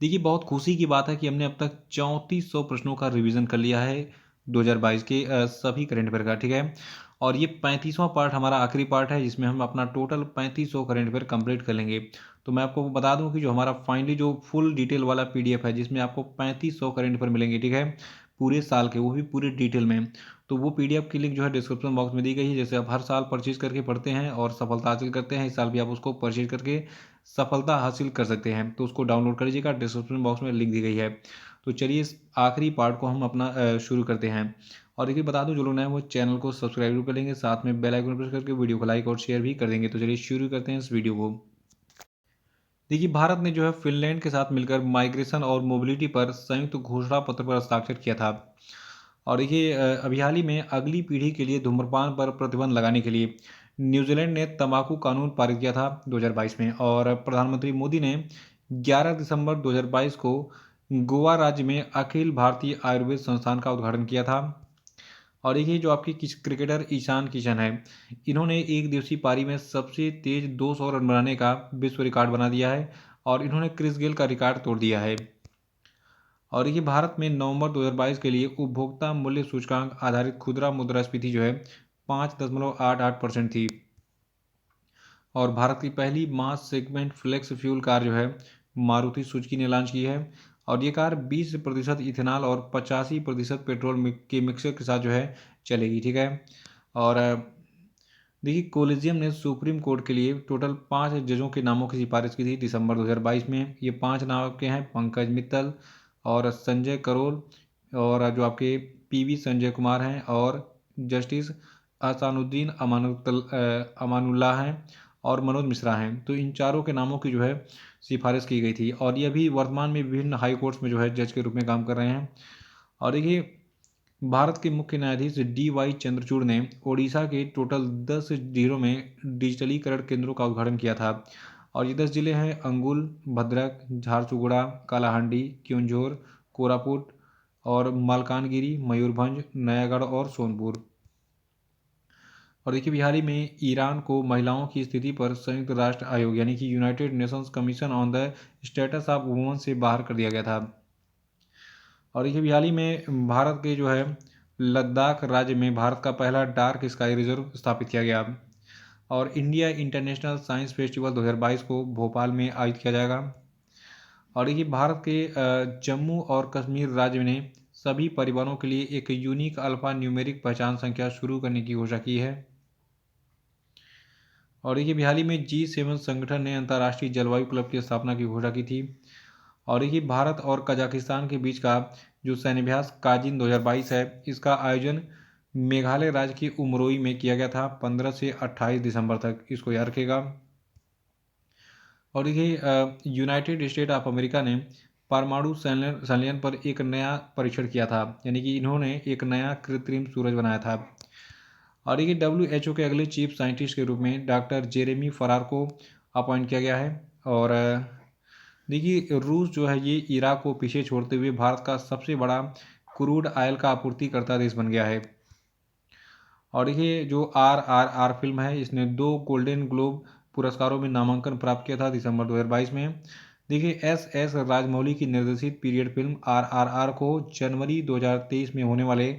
देखिए, बहुत खुशी की बात है कि हमने अब तक 3400 प्रश्नों का रिवीजन कर लिया है 2022 के सभी करंट अफेयर का, ठीक है। और ये 35वां पार्ट हमारा आखिरी पार्ट है, जिसमें हम अपना टोटल 3500 करंट अफेयर कंप्लीट कर लेंगे। तो मैं आपको बता दूं कि जो हमारा फाइनली जो फुल डिटेल वाला पीडीएफ है, जिसमें आपको 3500 करंट अफेयर मिलेंगे, ठीक है, पूरे साल के, वो भी पूरे डिटेल में। तो वो पीडीएफ की लिंक जो है डिस्क्रिप्शन बॉक्स में दी गई है। जैसे आप हर साल परचेज करके पढ़ते हैं और सफलता हासिल करते हैं, इस साल भी आप उसको परचेज करके सफलता हासिल कर सकते हैं। तो उसको डाउनलोड कर लीजिएगा, डिस्क्रिप्शन बॉक्स में लिंक दी गई है। तो चलिए इस आखिरी पार्ट को हम अपना शुरू करते हैं। और देखिए, बता दूं जो लोग नए हैं वो चैनल को सब्सक्राइब कर लेंगे, साथ में बेल आइकन प्रेस करके वीडियो को लाइक और शेयर भी कर देंगे। तो चलिए शुरू करते हैं इस वीडियो को। देखिए, भारत ने जो है फिनलैंड के साथ मिलकर माइग्रेशन और मोबिलिटी पर संयुक्त घोषणा पत्र पर हस्ताक्षर किया था। और देखिए, अभी हाल ही में अगली पीढ़ी के लिए धूम्रपान पर प्रतिबंध लगाने के लिए न्यूजीलैंड ने तंबाकू कानून पारित किया था 2022 में। और प्रधानमंत्री मोदी ने 11 दिसंबर 2022 को गोवा राज्य में अखिल भारतीय आयुर्वेद संस्थान का उद्घाटन किया था। और देखिए, जो आपकी क्रिकेटर ईशान किशन है, इन्होंने एक दिवसीय पारी में सबसे तेज 200 रन बनाने का विश्व रिकॉर्ड बना दिया है। और इन्होंने क्रिस गेल का रिकॉर्ड तोड़ दिया है। और देखिए, भारत में नवंबर 2022 के लिए उपभोक्ता मूल्य सूचकांक आधारित खुदरा मुद्रास्फीति जो है 5.88% थी। और भारत की पहली मास सेगमेंट फ्लेक्स फ्यूल कार जो है मारुति सुजुकी ने लॉन्च की है। और ये कार 20% इथेनॉल और 85% पेट्रोल के मिक्सर के साथ जो है चलेगी, ठीक है। और देखिए, कोलिजियम ने सुप्रीम कोर्ट के लिए टोटल 5 जजों के नामों की सिफारिश की थी दिसंबर 2022 में। ये 5 नाम के हैं: पंकज मित्तल और संजय करोल, और जो आपके पीवी संजय कुमार हैं, और जस्टिस अहसानुद्दीन अमानुल्लाह हैं, और मनोज मिश्रा हैं। तो इन चारों के नामों की जो है सिफारिश की गई थी। और ये अभी वर्तमान में विभिन्न हाई कोर्ट्स में जो है जज के रूप में काम कर रहे हैं। और देखिए, भारत के मुख्य न्यायाधीश डी वाई चंद्रचूड़ ने ओडिशा के टोटल 10 जिलों में डिजिटलीकरण केंद्रों का उद्घाटन किया था। और ये 10 जिले हैं: अंगुल, भद्रक, झारसुगुड़ा, कालाहांडी, क्योंझर, कोरापुट, और मालकानगिरी, मयूरभंज, नयागढ़ और सोनपुर। और देखिए, बिहार ही में ईरान को महिलाओं की स्थिति पर संयुक्त राष्ट्र आयोग यानी कि United Nations commission on the status of women से बाहर कर दिया गया था। और देखिए, हाल ही में भारत के जो है लद्दाख राज्य में भारत का पहला डार्क स्काई रिजर्व स्थापित किया गया। और इंडिया इंटरनेशनल साइंस फेस्टिवल 2022 को भोपाल में आयोजित किया जाएगा। और देखिए, भारत के जम्मू और कश्मीर राज्य ने सभी परिवारों के लिए एक यूनिक अल्फा न्यूमेरिक पहचान संख्या शुरू करने की घोषणा की है। और देखिए, हाल ही में G7 संगठन ने अंतर्राष्ट्रीय जलवायु क्लब की स्थापना की घोषणा की थी। और देखिए, भारत और कजाकिस्तान के बीच का जो सैन्याभ्यास काजिन 2022 है, इसका आयोजन मेघालय राज्य की उमरोई में किया गया था 15 से 28 दिसंबर तक, इसको याद रखेगा। और देखिए, यूनाइटेड स्टेट ऑफ अमेरिका ने परमाणु संयंत्र पर एक नया परीक्षण किया था, यानी कि इन्होंने एक नया कृत्रिम सूरज बनाया था। और देखिए, WHO के अगले चीफ साइंटिस्ट के रूप में डॉक्टर जेरेमी फरार को अपॉइंट किया गया है। और देखिए, रूस जो है ये इराक को पीछे छोड़ते हुए भारत का सबसे बड़ा क्रूड ऑयल का आपूर्तिकर्ता देश बन गया है। और देखिए, जो RRR फिल्म है, इसने 2 गोल्डन ग्लोब पुरस्कारों में नामांकन प्राप्त किया था दिसंबर 2022 में। देखिए, SS राजमौली की निर्देशित पीरियड फिल्म RRR को जनवरी 2023 में होने वाले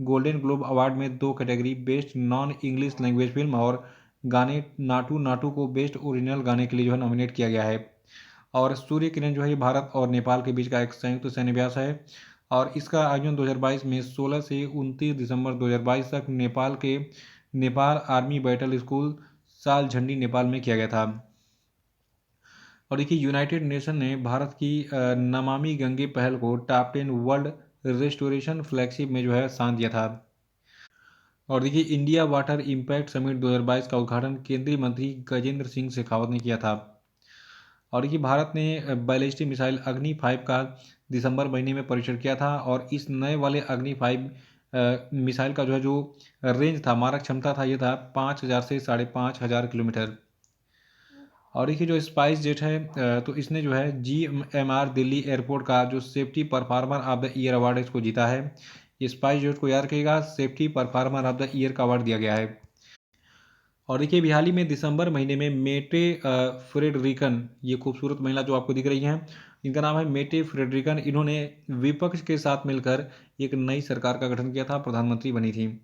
गोल्डन ग्लोब अवार्ड में 2 category, best non English language film और गाने नाटू नाटू को बेस्ट ओरिजिनल गाने के लिए जो है नॉमिनेट किया गया है। और सूर्य किरण जो है ये भारत और नेपाल के बीच का एक संयुक्त सैन्याभ्यास है। और इसका आयोजन 2022 में 16 से 29 दिसंबर 2022 तक नेपाल के नेपाल आर्मी बैटल स्कूल साल झंडी नेपाल में किया गया था। और देखिए, यूनाइटेड नेशन ने भारत की नमामि गंगे पहल को टॉप 10 वर्ल्ड रेस्टोरेशन फ्लैगशिप में जो है स्थान दिया था। और देखिए, इंडिया वाटर इम्पैक्ट समिट 2022 का उद्घाटन केंद्रीय मंत्री गजेंद्र सिंह शेखावत ने किया था। और देखिए, भारत ने बैलिस्टिक मिसाइल अग्नि 5 का दिसंबर महीने में परीक्षण किया था। और इस नए वाले अग्नि 5 मिसाइल का जो रेंज था, मारक क्षमता था, ये था 5000 से 5500 किलोमीटर। और देखिए, जो स्पाइस जेट है, तो इसने जो है GMR दिल्ली एयरपोर्ट का जो safety performer of the year award इसको जीता है। ये स्पाइस जेट को याद रखिएगा, safety performer of the year का अवार्ड दिया गया है। और देखिए, अभी हाल ही में दिसंबर महीने में मेटे फ्रेडरिकन, ये खूबसूरत महिला जो आपको दिख रही हैं, इनका नाम है मेटे फ्रेडरिकन। इन्होंने विपक्ष के साथ मिलकर एक नई सरकार का गठन किया था, प्रधानमंत्री बनी थी।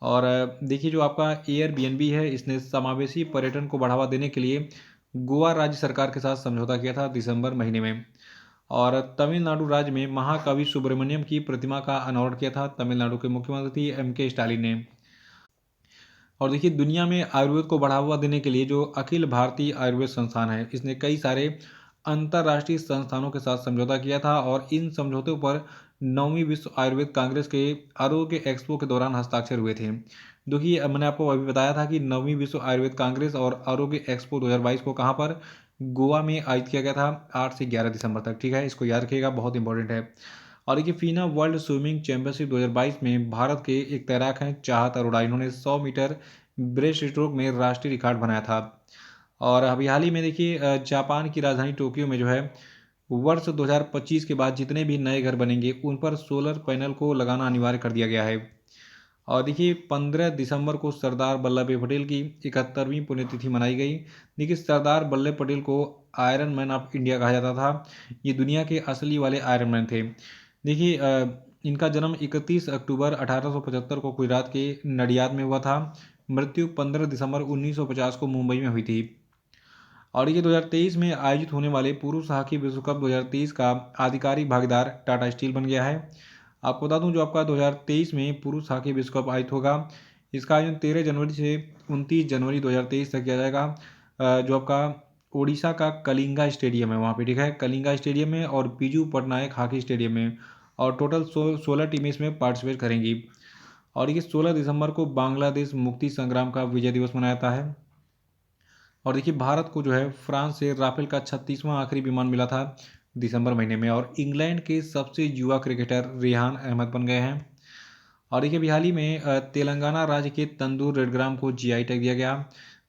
और देखिए जो आपका एयरबीएनबी है, इसने समावेशी पर्यटन को बढ़ावा देने के लिए गोवा राज्य सरकार के साथ समझौता किया था दिसंबर महीने में। और तमिलनाडु राज्य में महाकवि सुब्रमण्यम की प्रतिमा का अनावरण किया था तमिलनाडु के मुख्यमंत्री एम के स्टालिन ने। और देखिए दुनिया में आयुर्वेद को बढ़ावा देने के लिए जो अखिल भारतीय आयुर्वेद संस्थान है, इसने कई सारे अंतर्राष्ट्रीय संस्थानों के साथ समझौता किया था और इन समझौतों पर 9वीं विश्व आयुर्वेद कांग्रेस के आरोग्य एक्सपो के दौरान हस्ताक्षर हुए थे। देखिए मैंने आपको अभी बताया था कि 9वीं विश्व आयुर्वेद कांग्रेस और आरोग्य एक्सपो 2022 को कहाँ पर, गोवा में आयोजित किया गया था 8 से 11 दिसंबर तक। ठीक है, इसको याद रखिएगा, बहुत इंपॉर्टेंट है। और देखिए फीना वर्ल्ड स्विमिंग चैंपियनशिप 2022 में भारत के एक तैराक हैं चाहत अरोड़ा, इन्होंने 100 मीटर ब्रेस्ट स्ट्रोक में राष्ट्रीय रिकॉर्ड बनाया था। और अभी हाल ही में देखिए जापान की राजधानी टोक्यो में जो है वर्ष 2025 के बाद जितने भी नए घर बनेंगे उन पर सोलर पैनल को लगाना अनिवार्य कर दिया गया है। और देखिए 15 दिसंबर को सरदार वल्लभ भाई पटेल की 71वीं पुण्यतिथि मनाई गई। देखिए सरदार वल्लभ पटेल को आयरन मैन ऑफ इंडिया कहा जाता था, ये दुनिया के असली वाले आयरन मैन थे। देखिए इनका जन्म 31 अक्टूबर 1875 को गुजरात के नडियाद में हुआ था। मृत्यु 15 दिसंबर 1950 को मुंबई में हुई थी। और ये 2023 में आयोजित होने वाले पुरुष हॉकी विश्व कप 2023 का आधिकारिक भागीदार टाटा स्टील बन गया है। आपको बता दूं जो आपका 2023 में पुरुष हॉकी विश्व कप आयोजित होगा, इसका आयोजन 13 जनवरी से 29 जनवरी 2023 तक किया जाएगा। जो आपका ओडिशा का कलिंगा स्टेडियम है वहाँ पे, ठीक है, कलिंगा स्टेडियम में और बीजू पटनायक हॉकी स्टेडियम में। और टोटल 16 टीमें इसमें पार्टिसिपेट करेंगी। और ये 16 दिसंबर को बांग्लादेश मुक्ति संग्राम का विजय दिवस मनाया जाता है। और देखिए भारत को जो है फ्रांस से राफेल का 36वां आखिरी विमान मिला था दिसंबर महीने में। और इंग्लैंड के सबसे युवा क्रिकेटर रेहान अहमद बन गए हैं। और देखिए अभी हाल ही में तेलंगाना राज्य के तंदूर रेडग्राम को जीआई टैग दिया गया।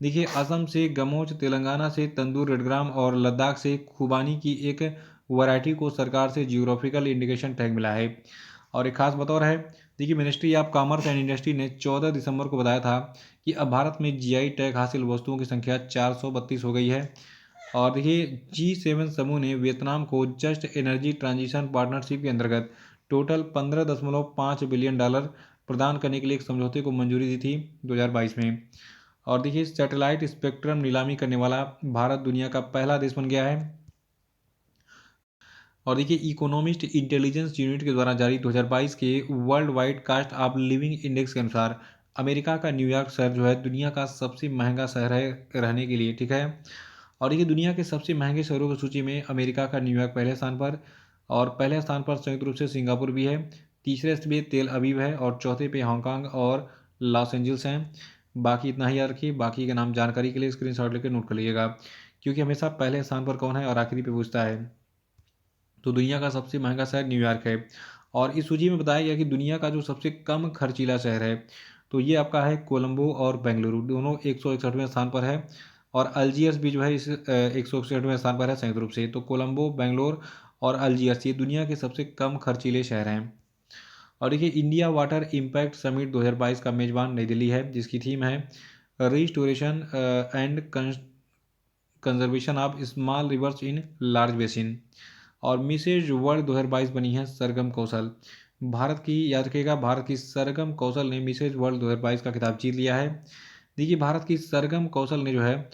देखिए असम से गमोच, तेलंगाना से तंदूर रेडग्राम और लद्दाख से खुबानी की एक वैरायटी को सरकार से जियोग्राफिकल इंडिकेशन टैग मिला है। और एक खास बतौर है, देखिए ministry of commerce and industry ने 14 दिसंबर को बताया था कि अब भारत में जीआई टैग हासिल वस्तुओं की संख्या 432 हो गई है। और देखिए G7 समूह ने वियतनाम को जस्ट एनर्जी ट्रांजिशन पार्टनरशिप के अंतर्गत टोटल $15.5 बिलियन प्रदान करने के लिए एक समझौते को मंजूरी दी थी 2022 में। और देखिए सैटेलाइट स्पेक्ट्रम नीलामी करने वाला भारत दुनिया का पहला देश बन गया है। और देखिए इकोनॉमिस्ट इंटेलिजेंस यूनिट के द्वारा जारी 2022 के worldwide cost of living index के अनुसार अमेरिका का न्यूयॉर्क शहर जो है दुनिया का सबसे महंगा शहर है रहने के लिए, ठीक है। और देखिए दुनिया के सबसे महंगे शहरों की सूची में अमेरिका का न्यूयॉर्क पहले स्थान पर, और पहले स्थान पर संयुक्त रूप से सिंगापुर भी है, तीसरे पे तेल अवीव है और चौथे पे हांगकांग और लॉस एंजल्स हैं। बाकी इतना ही याद रखिए, बाकी के नाम जानकारी के लिए स्क्रीनशॉट लेकर नोट कर लीजिएगा, क्योंकि हमेशा पहले स्थान पर कौन है और आखिरी पे पूछता है। तो दुनिया का सबसे महंगा शहर न्यूयॉर्क है। और इस सूची में बताया गया कि दुनिया का जो सबसे कम खर्चीला शहर है, तो ये आपका है कोलंबो और बेंगलुरु, दोनों 161वें स्थान पर है। और अल्जीयर्स भी जो है इस 161वें स्थान पर है संयुक्त रूप से। तो कोलंबो, बेंगलोर और अल्जीयर्स ये दुनिया के सबसे कम खर्चीले शहर हैं। और देखिए इंडिया वाटर इम्पैक्ट समिट 2022 का मेजबान नई दिल्ली है, जिसकी थीम है restoration and conservation of small reverse in large basin. और मिसेज वर्ल्ड 2022 बनी है सरगम कौशल। भारत की याद रखिएगा, भारत की सरगम कौशल ने मिसेज वर्ल्ड 2022 का खिताब जीत लिया है। देखिए भारत की सरगम कौशल ने जो है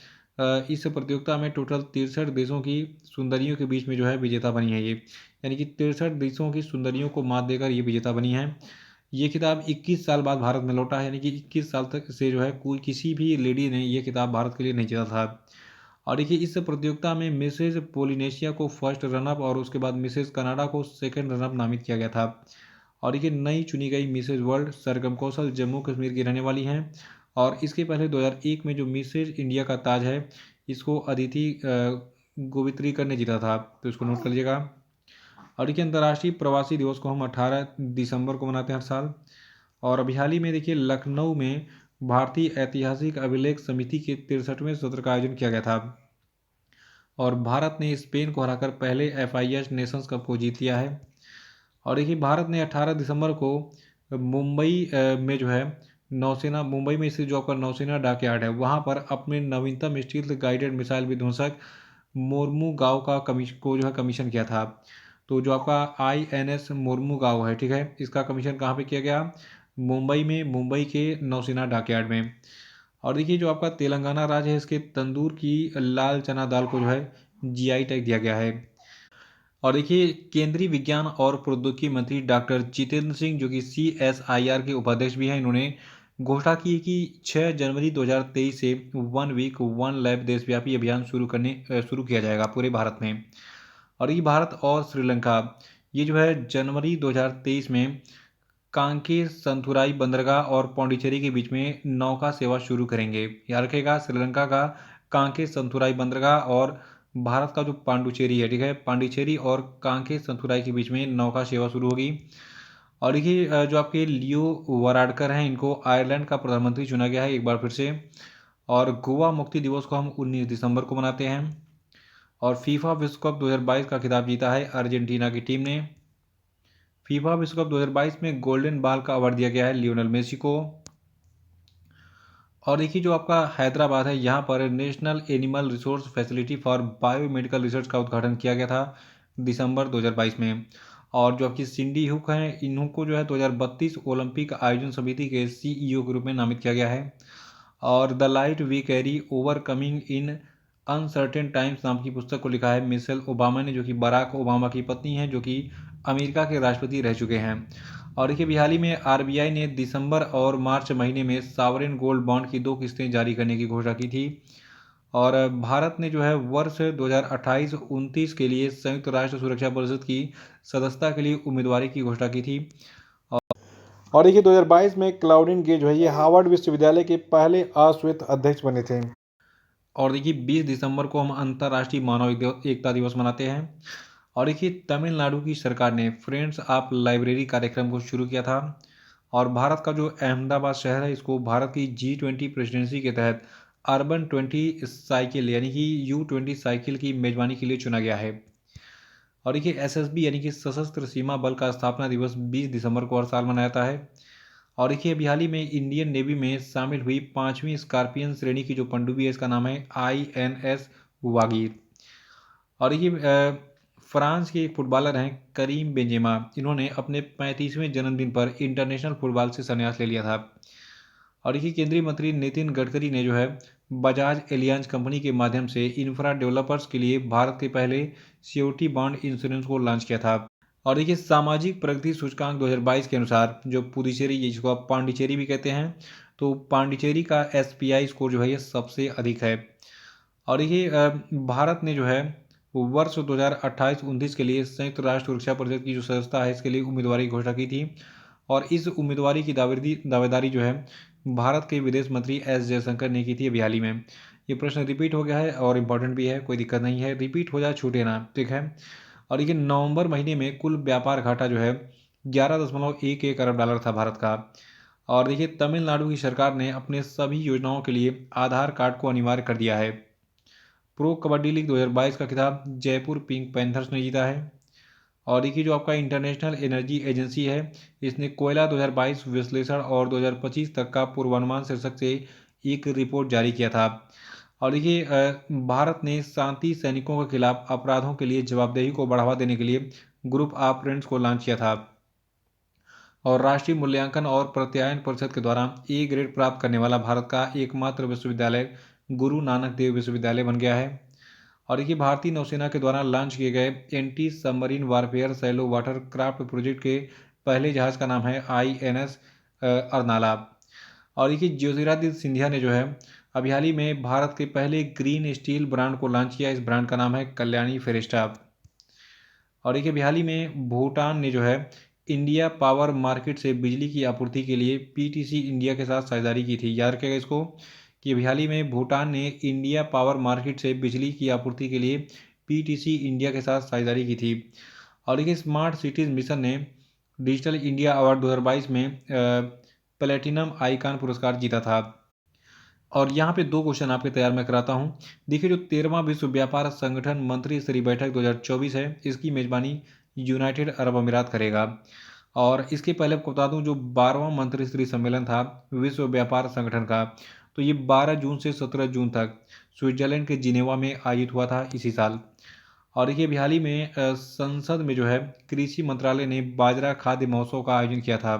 इस प्रतियोगिता में टोटल 63 देशों की सुंदरियों के बीच में जो है विजेता बनी है ये, यानी कि 63 देशों की सुंदरियों को मात देकर ये विजेता बनी है। ये खिताब 21 साल बाद भारत में लौटा है, यानी कि 21 साल तक से जो है कोई किसी भी लेडी ने ये खिताब भारत के लिए नहीं जीता था। और देखिए इस प्रतियोगिता में मिसेज पोलिनेशिया को फर्स्ट रनअप और उसके बाद मिसेज कनाडा को सेकंड रनअप नामित किया गया था। और देखिए नई चुनी गई मिसेज वर्ल्ड सरगम कौशल जम्मू कश्मीर की रहने वाली हैं। और इसके पहले 2001 में जो मिसेज इंडिया का ताज है, इसको अदिति गोवित्रीकर ने जीता था, तो इसको नोट कर लीजिएगा। और देखिए अंतर्राष्ट्रीय प्रवासी दिवस को हम 18 दिसंबर को मनाते हैं हर साल। और अभी हाल ही में देखिए लखनऊ में भारतीय ऐतिहासिक अभिलेख समिति के 63वें सत्र का आयोजन किया गया था। और भारत ने स्पेन को हराकर पहले FIH नेशंस कप को जीत लिया है। और देखिए भारत ने 18 दिसंबर को मुंबई में जो है नौसेना, मुंबई में स्थित जो आपका नौसेना डॉकयार्ड है वहाँ पर अपने नवीनतम स्टील्थ गाइडेड मिसाइल विध्वंसक मोर्मुगांव का को जो है कमीशन किया था। तो जो आपका INS मोर्मुगांव है, ठीक है, इसका कमीशन कहाँ पे किया गया? मुंबई में, मुंबई के नौसेना डॉकयार्ड में। और देखिए जो आपका तेलंगाना राज्य है, इसके तंदूर की लाल चना दाल को जो है GI टैग दिया गया है। और देखिए केंद्रीय विज्ञान और प्रौद्योगिकी मंत्री डॉक्टर जितेंद्र सिंह, जो कि CSIR के उपाध्यक्ष भी हैं, इन्होंने घोषणा की है कि 6 जनवरी 2023 से 1 वीक 1 लैब देशव्यापी अभियान शुरू किया जाएगा पूरे भारत में। और ये भारत और श्रीलंका, ये जो है जनवरी 2023 में कांके संथुराई बंदरगाह और पौंडीचेरी के बीच में नौका सेवा शुरू करेंगे। याद रखेगा, श्रीलंका का कांके संथुराई बंदरगाह और भारत का जो पांडुचेरी है, ठीक है, पांडिचेरी और कांके संथुराई के बीच में नौका सेवा शुरू होगी। और देखिए जो आपके लियो वराडकर हैं, इनको आयरलैंड का प्रधानमंत्री चुना गया है एक बार फिर से। और गोवा मुक्ति दिवस को हम 19 दिसंबर को मनाते हैं। और फीफा विश्व कप 2022 का खिताब जीता है अर्जेंटीना की टीम ने। फीफा विश्व कप 2022 में गोल्डन बॉल का अवार्ड दिया गया है लियोनेल मेसी को। और देखिए जो आपका हैदराबाद है, यहाँ पर national animal resource facility for biomedical research का उद्घाटन किया गया था दिसंबर 2022 में। और जो आपकी सिंडी हुक हैं, इनको जो है 2032 ओलंपिक आयोजन समिति के CEO के रूप में नामित किया गया है। और the light we carry overcoming in uncertain times नाम की पुस्तक को लिखा है मिशेल ओबामा ने, जो कि बराक ओबामा की पत्नी हैं, जो कि अमेरिका के राष्ट्रपति रह चुके हैं। और देखिए हाल ही में RBI ने दिसंबर और मार्च महीने में सॉवरेन गोल्ड बॉन्ड की 2 किस्तें जारी करने की घोषणा की थी। और भारत ने जो है वर्ष 2028-29 के लिए संयुक्त राष्ट्र सुरक्षा परिषद की सदस्यता के लिए उम्मीदवारी की घोषणा की थी। और देखिए 2022 में क्लाउडिन गे जो है ये हार्वर्ड विश्वविद्यालय के पहले अश्वेत अध्यक्ष बने थे। और देखिए 20 दिसंबर को हम अंतर्राष्ट्रीय मानव एकता दिवस मनाते हैं। और देखिए तमिलनाडु की सरकार ने फ्रेंड्स ऑफ लाइब्रेरी कार्यक्रम को शुरू किया था। और भारत का जो अहमदाबाद शहर है, इसको भारत की G20 प्रेसिडेंसी के तहत अर्बन 20 साइकिल यानी कि U20 साइकिल की मेजबानी के लिए चुना गया है। और देखिए SSB यानी कि सशस्त्र सीमा बल का स्थापना दिवस 20 दिसंबर को हर साल मनाया जाता है। और देखिए अभी हाल ही में इंडियन नेवी में शामिल हुई 5वीं स्कॉर्पियन श्रेणी की जो पनडुब्बी है, इसका नाम है INS वागीर। और ये फ्रांस के एक फुटबॉलर हैं करीम बेंजेमा, इन्होंने अपने 35वें जन्मदिन पर इंटरनेशनल फुटबॉल से संन्यास ले लिया था। और देखिए केंद्रीय मंत्री नितिन गडकरी ने जो है बजाज एलियांज कंपनी के माध्यम से इंफ्रा डेवलपर्स के लिए भारत के पहले सिक्योरिटी बॉन्ड इंश्योरेंस को लॉन्च किया था। और देखिए सामाजिक प्रगति सूचकांक 2022 के अनुसार जो पुदुचेरी, जिसको आप पांडिचेरी भी कहते हैं, तो पांडिचेरी का SPI स्कोर जो है ये सबसे अधिक है। और देखिए भारत ने जो है वर्ष 2028-29 के लिए संयुक्त राष्ट्र सुरक्षा परिषद की जो सदस्यता है, इसके लिए उम्मीदवारी की घोषणा की थी। और इस उम्मीदवारी की दावेदारी जो है भारत के विदेश मंत्री S जयशंकर ने की थी अभी हाल ही में। ये प्रश्न रिपीट हो गया है और इम्पोर्टेंट भी है, कोई दिक्कत नहीं है, रिपीट हो जाए छूटे ना, ठीक है। और देखिए नवंबर महीने में कुल व्यापार घाटा जो है 11.11 अरब डॉलर था भारत का। और देखिए तमिलनाडु की सरकार ने अपने सभी योजनाओं के लिए आधार कार्ड को अनिवार्य कर दिया है। प्रो कबड्डी लीग 2022 का खिताब जयपुर पिंक पैंथर्स ने जीता है। और देखिए जो आपका इंटरनेशनल एनर्जी एजेंसी है, इसने कोयला 2022 विश्लेषण और 2025 तक का पूर्वानुमान शीर्षक से एक रिपोर्ट जारी किया था। और देखिए भारत ने शांति सैनिकों के खिलाफ अपराधों के लिए जवाबदेही को बढ़ावा देने के लिए ग्रुप ऑफ फ्रेंड्स को लॉन्च किया था। और राष्ट्रीय मूल्यांकन और प्रत्यायन परिषद के द्वारा A ग्रेड प्राप्त करने वाला भारत का एकमात्र विश्वविद्यालय गुरु नानक देव विश्वविद्यालय बन गया है। और देखिए भारतीय नौसेना के द्वारा लॉन्च किए गए anti submarine warfare shallow water craft project के पहले जहाज का नाम है INS अर्नाला। और देखिए ज्योतिरादित्य सिंधिया ने जो है अभी हाल ही में भारत के पहले ग्रीन स्टील ब्रांड को लॉन्च किया। इस ब्रांड का नाम है कल्याणी फेरिस्टा। और देखिए अभी हाल ही में भूटान ने जो है इंडिया पावर मार्केट से बिजली की आपूर्ति के लिए PTC इंडिया के साथ साझेदारी की थी। याद रखिएगा इसको कि अभी हाल ही में भूटान ने इंडिया पावर मार्केट से बिजली की आपूर्ति के लिए PTC इंडिया के साथ साझेदारी की थी। और देखिए स्मार्ट सिटीज़ मिशन ने डिजिटल इंडिया अवार्ड 2022 में प्लेटिनम आइकॉन पुरस्कार जीता था। और यहाँ पे 2 क्वेश्चन आपके तैयार मैं कराता हूँ। देखिए जो 13वां विश्व व्यापार संगठन मंत्री स्तरीय बैठक 2024 है, इसकी मेजबानी यूनाइटेड अरब अमीरात करेगा। और इसके पहले आपको बता दूं जो 12वां मंत्री स्तरीय सम्मेलन था विश्व व्यापार संगठन का, तो ये 12 जून से 17 जून तक स्विट्जरलैंड के जिनेवा में आयोजित हुआ था इसी साल। और देखिए अभी हाल ही में संसद में जो है कृषि मंत्रालय ने बाजरा खाद्य महोत्सव का आयोजन किया था।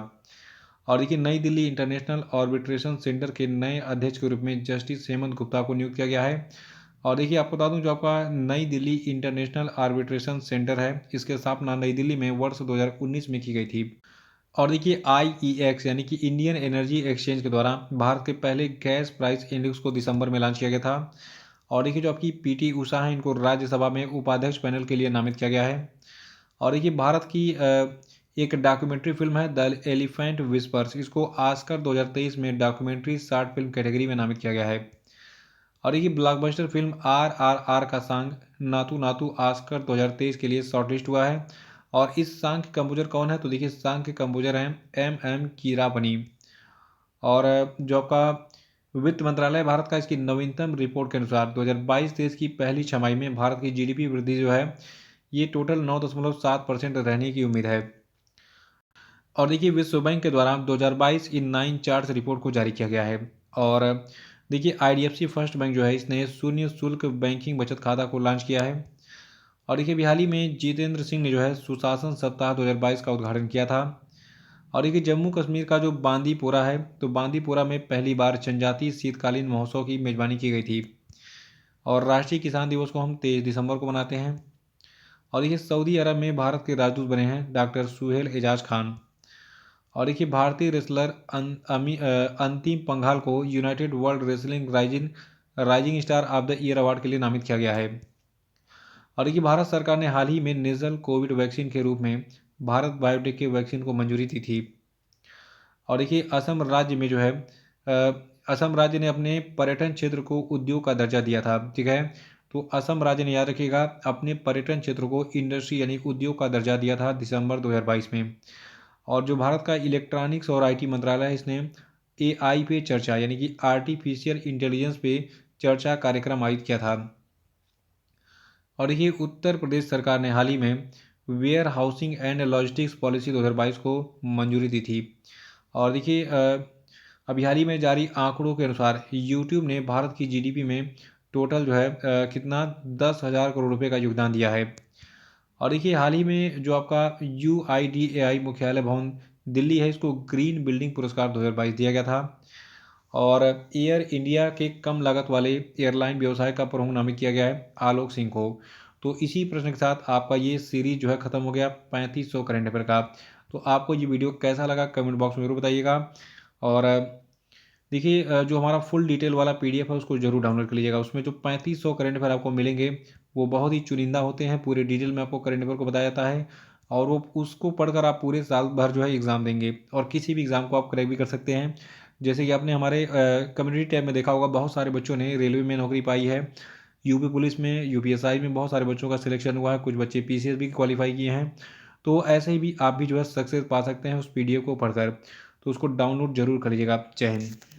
और देखिए नई दिल्ली इंटरनेशनल आर्बिट्रेशन सेंटर के नए अध्यक्ष के रूप में जस्टिस हेमंत गुप्ता को नियुक्त किया गया है। और देखिए आपको बता दूं, जो आपका नई दिल्ली इंटरनेशनल आर्बिट्रेशन सेंटर है, इसकी स्थापना नई दिल्ली में वर्ष 2019 में की गई थी। और देखिए IEX यानी कि इंडियन एनर्जी एक्सचेंज के द्वारा भारत के पहले गैस प्राइस इंडेक्स को दिसंबर में लॉन्च किया गया था। और देखिए जो आपकी PT उषा है, इनको राज्यसभा में उपाध्यक्ष पैनल के लिए नामित किया गया है। और देखिए भारत की एक डॉक्यूमेंट्री फिल्म है द एलिफेंट विस्पर्स, इसको ऑस्कर 2023 में डॉक्यूमेंट्री शॉर्ट फिल्म कैटेगरी में नामित किया गया है। और देखिए ब्लॉकबस्टर फिल्म RRR का सॉन्ग नातू नातू ऑस्कर 2023 के लिए शॉर्टलिस्ट हुआ है। और इस सॉन्ग के कंपोजर कौन है, तो देखिए सॉन्ग के कंपोजर हैं MM कीरापनी। और जो आपका वित्त मंत्रालय भारत का, इसकी नवीनतम रिपोर्ट के अनुसार 2022-23 की पहली छमाही में भारत की GDP वृद्धि जो है ये टोटल 9.7% रहने की उम्मीद है। और देखिए विश्व बैंक के द्वारा 2022 इन 9 चार्ट्स रिपोर्ट को जारी किया गया है। और देखिए IDFC फर्स्ट बैंक जो है, इसने शून्य शुल्क बैंकिंग बचत खाता को लॉन्च किया है। और देखिए अभी हाल ही में जितेंद्र सिंह ने जो है सुशासन सप्ताह 2022 का उद्घाटन किया था। और देखिए जम्मू कश्मीर का जो बांदीपोरा है, तो बांदीपोरा में पहली बार जनजातीय शीतकालीन महोत्सव की मेजबानी की गई थी। और राष्ट्रीय किसान दिवस को हम 23 दिसंबर को मनाते हैं। और देखिए सऊदी अरब में भारत के राजदूत बने हैं डॉक्टर सुहेल एजाज खान। और देखिए भारतीय रेसलर अंतिम पंघाल को United world wrestling rising star of the year award के लिए नामित किया गया है। और देखिए भारत सरकार ने हाल ही में नेजल कोविड वैक्सीन के रूप में भारत बायोटेक के वैक्सीन को मंजूरी दी थी। और देखिए असम राज्य में जो है असम राज्य ने अपने पर्यटन क्षेत्र को उद्योग का दर्जा दिया था, ठीक है। तो असम राज्य ने, याद रखिएगा, अपने पर्यटन क्षेत्र को इंडस्ट्री यानी उद्योग का दर्जा दिया था दिसंबर 2022 में। और जो भारत का इलेक्ट्रॉनिक्स और IT मंत्रालय है, इसने AI पे चर्चा यानी कि आर्टिफिशियल इंटेलिजेंस पे चर्चा कार्यक्रम आयोजित किया था। और देखिए उत्तर प्रदेश सरकार ने हाल ही में warehousing and logistics policy 2022 को मंजूरी दी थी। और देखिए अभी हाल ही में जारी आंकड़ों के अनुसार YouTube ने भारत की GDP में टोटल जो है कितना 10,000 करोड़ रुपए का योगदान दिया है। और देखिए हाल ही में जो आपका UIDAI मुख्यालय भवन दिल्ली है, इसको ग्रीन बिल्डिंग पुरस्कार 2022 दिया गया था। और एयर इंडिया के कम लागत वाले एयरलाइन व्यवसाय का प्रमुख नामित किया गया है आलोक सिंह को। तो इसी प्रश्न के साथ आपका ये सीरीज जो है ख़त्म हो गया 3500 करंट अफेयर का। तो आपको ये वीडियो कैसा लगा कमेंट बॉक्स में जरूर बताइएगा। और देखिए जो हमारा फुल डिटेल वाला PDF है उसको जरूर डाउनलोड कर लीजिएगा। उसमें जो 3500 करंट अफेयर आपको मिलेंगे वो बहुत ही चुनिंदा होते हैं, पूरे डिटेल में आपको करंट अफेयर को बताया जाता है। और वो उसको पढ़कर आप पूरे साल भर जो है एग्ज़ाम देंगे और किसी भी एग्ज़ाम को आप क्रैक भी कर सकते हैं। जैसे कि आपने हमारे कम्युनिटी टैब में देखा होगा, बहुत सारे बच्चों ने रेलवे में नौकरी पाई है, UP पुलिस में, UPSI में बहुत सारे बच्चों का सिलेक्शन हुआ है, कुछ बच्चे PCS भी क्वालिफाई किए हैं। तो ऐसे ही भी आप भी जो है सक्सेस पा सकते हैं उस PDF को पढ़कर। तो उसको डाउनलोड जरूर कर लीजिएगा। जय हिंद।